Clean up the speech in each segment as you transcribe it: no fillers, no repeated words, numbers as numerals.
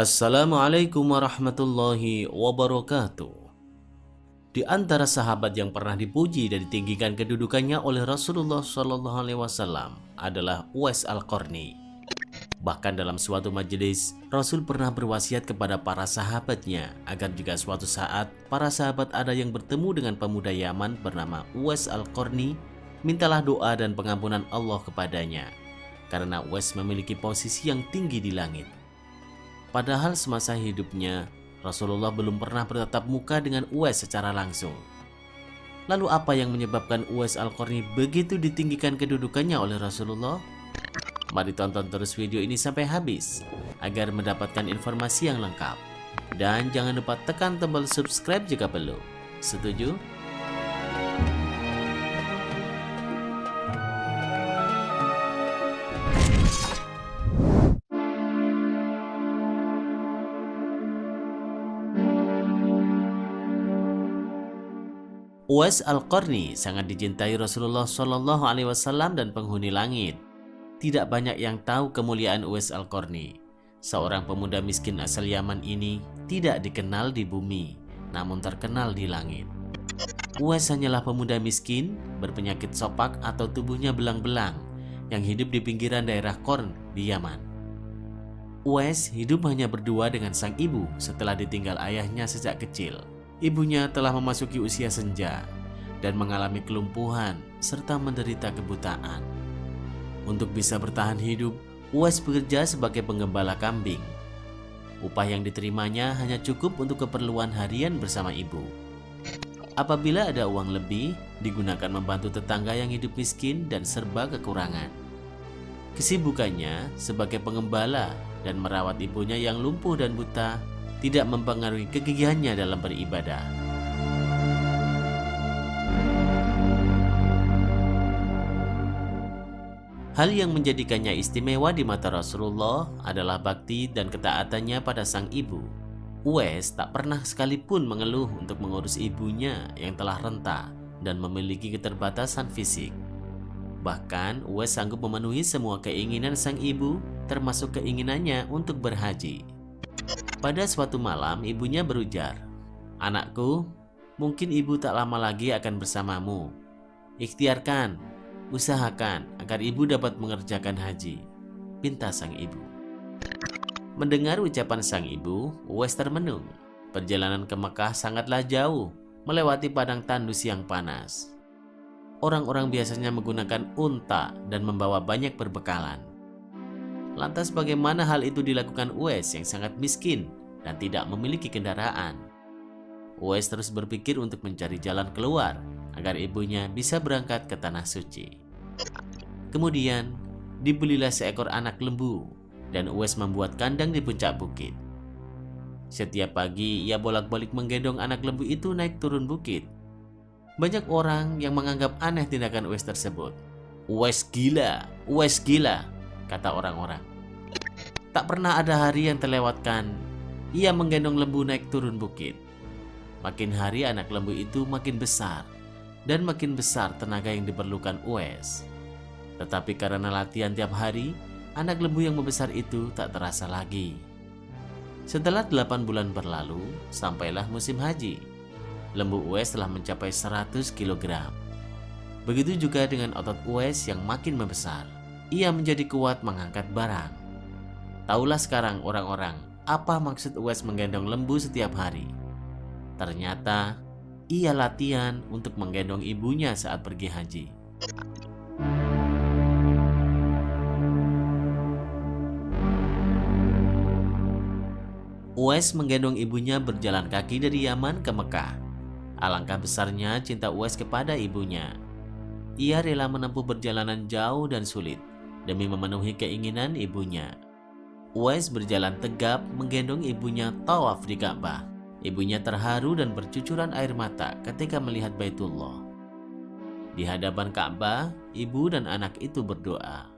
Assalamualaikum warahmatullahi wabarakatuh. Di antara sahabat yang pernah dipuji dan ditinggikan kedudukannya oleh Rasulullah SAW adalah Uwais Al-Qarni. Bahkan dalam suatu majelis, Rasul pernah berwasiat kepada para sahabatnya agar jika suatu saat para sahabat ada yang bertemu dengan pemuda Yaman bernama Uwais Al-Qarni, mintalah doa dan pengampunan Allah kepadanya, karena Uwais memiliki posisi yang tinggi di langit. Padahal semasa hidupnya, Rasulullah belum pernah bertatap muka dengan Uwais secara langsung. Lalu apa yang menyebabkan Uwais Al-Qarni begitu ditinggikan kedudukannya oleh Rasulullah? Mari tonton terus video ini sampai habis agar mendapatkan informasi yang lengkap. Dan jangan lupa tekan tombol subscribe jika belum. Setuju? Uwais Al-Qarni sangat dicintai Rasulullah SAW dan penghuni langit. Tidak banyak yang tahu kemuliaan Uwais Al-Qarni. Seorang pemuda miskin asal Yaman ini tidak dikenal di bumi, namun terkenal di langit. Uwais hanyalah pemuda miskin, berpenyakit sopak atau tubuhnya belang-belang, yang hidup di pinggiran daerah Qorn di Yaman. Uwais hidup hanya berdua dengan sang ibu setelah ditinggal ayahnya sejak kecil. Ibunya telah memasuki usia senja dan mengalami kelumpuhan serta menderita kebutaan. Untuk bisa bertahan hidup, Uwais bekerja sebagai penggembala kambing. Upah yang diterimanya hanya cukup untuk keperluan harian bersama ibu. Apabila ada uang lebih, digunakan membantu tetangga yang hidup miskin dan serba kekurangan. Kesibukannya sebagai penggembala dan merawat ibunya yang lumpuh dan buta tidak mempengaruhi kegigihannya dalam beribadah. Hal yang menjadikannya istimewa di mata Rasulullah adalah bakti dan ketaatannya pada sang ibu. Uwais tak pernah sekalipun mengeluh untuk mengurus ibunya yang telah renta dan memiliki keterbatasan fisik. Bahkan Uwais sanggup memenuhi semua keinginan sang ibu, termasuk keinginannya untuk berhaji. Pada suatu malam, ibunya berujar, "Anakku, mungkin ibu tak lama lagi akan bersamamu. Ikhtiarkan, usahakan agar ibu dapat mengerjakan haji," pinta sang ibu. Mendengar ucapan sang ibu, Uwais termenung. Perjalanan ke Mekah sangatlah jauh, melewati padang tandus yang panas. Orang-orang biasanya menggunakan unta dan membawa banyak perbekalan. Lantas bagaimana hal itu dilakukan Uwais yang sangat miskin dan tidak memiliki kendaraan? Uwais terus berpikir untuk mencari jalan keluar agar ibunya bisa berangkat ke Tanah Suci. Kemudian dibelilah seekor anak lembu dan Uwais membuat kandang di puncak bukit. Setiap pagi ia bolak-balik menggendong anak lembu itu naik turun bukit. Banyak orang yang menganggap aneh tindakan Uwais tersebut. "Uwais gila," kata orang-orang. Tak pernah ada hari yang terlewatkan ia menggendong lembu naik turun bukit. Makin hari anak lembu itu makin besar dan makin besar tenaga yang diperlukan Uwais. Tetapi karena latihan tiap hari, anak lembu yang membesar itu tak terasa lagi. Setelah 8 bulan berlalu, sampailah musim haji. Lembu Uwais telah mencapai 100 kg. Begitu juga dengan otot Uwais yang makin membesar. Ia menjadi kuat mengangkat barang. Taulah sekarang orang-orang apa maksud Uwais menggendong lembu setiap hari. Ternyata ia latihan untuk menggendong ibunya saat pergi haji. Uwais menggendong ibunya berjalan kaki dari Yaman ke Mekah. Alangkah besarnya cinta Uwais kepada ibunya. Ia rela menempuh perjalanan jauh dan sulit demi memenuhi keinginan ibunya. Uwais berjalan tegap menggendong ibunya tawaf di Ka'bah. Ibunya terharu dan bercucuran air mata ketika melihat Baitullah. Di hadapan Ka'bah, ibu dan anak itu berdoa,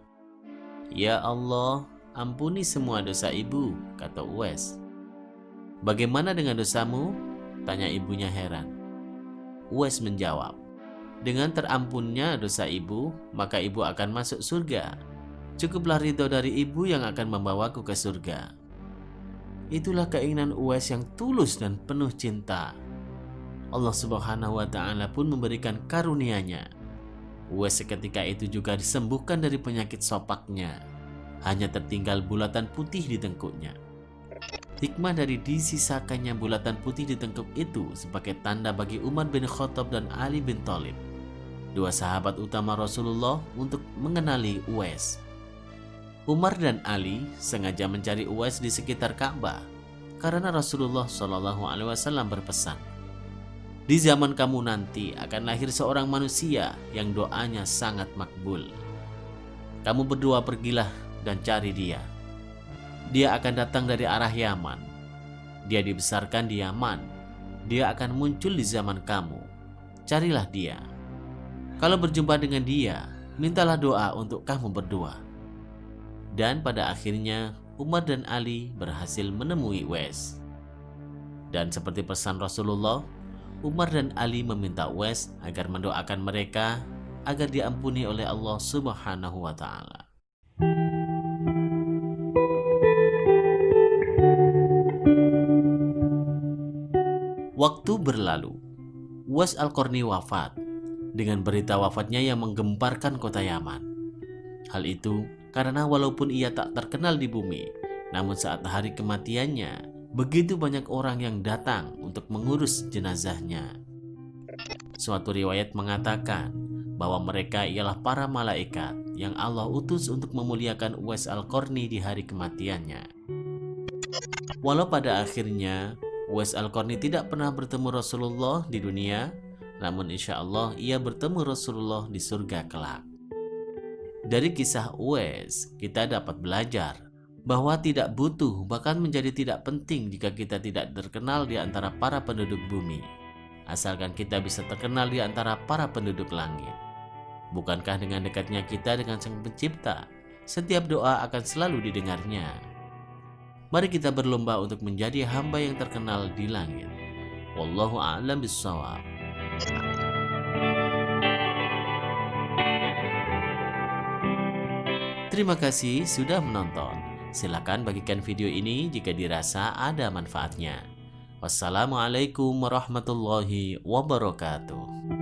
"Ya Allah, ampuni semua dosa ibu," kata Uwais. "Bagaimana dengan dosamu?" tanya ibunya heran. Uwais menjawab, "Dengan terampunnya dosa ibu, maka ibu akan masuk surga. Cukuplah ridho dari ibu yang akan membawaku ke surga." Itulah keinginan Uwais yang tulus dan penuh cinta. Allah Subhanahu wa Ta'ala pun memberikan karunia-Nya. Uwais seketika itu juga disembuhkan dari penyakit sopaknya. Hanya tertinggal bulatan putih di tengkuknya. Hikmah dari disisakannya bulatan putih di tengkuk itu sebagai tanda bagi Umar bin Khattab dan Ali bin Thalib, dua sahabat utama Rasulullah, untuk mengenali Uwais. Umar dan Ali sengaja mencari Uwais di sekitar Ka'bah karena Rasulullah SAW berpesan, "Di zaman kamu nanti akan lahir seorang manusia yang doanya sangat makbul. Kamu berdua pergilah dan cari dia. Dia akan datang dari arah Yaman. Dia dibesarkan di Yaman. Dia akan muncul di zaman kamu. Carilah dia. Kalau berjumpa dengan dia, mintalah doa untuk kamu berdua." Dan pada akhirnya Umar dan Ali berhasil menemui Uwais. Dan seperti pesan Rasulullah, Umar dan Ali meminta Uwais agar mendoakan mereka agar diampuni oleh Allah Subhanahu wa Ta'ala. Waktu berlalu, Uwais Al-Qarni wafat, dengan berita wafatnya yang menggemparkan kota Yaman. Hal itu karena walaupun ia tak terkenal di bumi, namun saat hari kematiannya, begitu banyak orang yang datang untuk mengurus jenazahnya. Suatu riwayat mengatakan bahwa mereka ialah para malaikat yang Allah utus untuk memuliakan Uwais Al-Qarni di hari kematiannya. Walau pada akhirnya Uwais Al-Qarni tidak pernah bertemu Rasulullah di dunia, namun insya Allah ia bertemu Rasulullah di surga kelak. Dari kisah Uwais, kita dapat belajar bahwa tidak butuh, bahkan menjadi tidak penting jika kita tidak terkenal di antara para penduduk bumi, asalkan kita bisa terkenal di antara para penduduk langit. Bukankah dengan dekatnya kita dengan Sang Pencipta, setiap doa akan selalu didengarnya? Mari kita berlomba untuk menjadi hamba yang terkenal di langit. Wallahu a'lam bishawab. Terima kasih sudah menonton. Silakan bagikan video ini jika dirasa ada manfaatnya. Wassalamualaikum warahmatullahi wabarakatuh.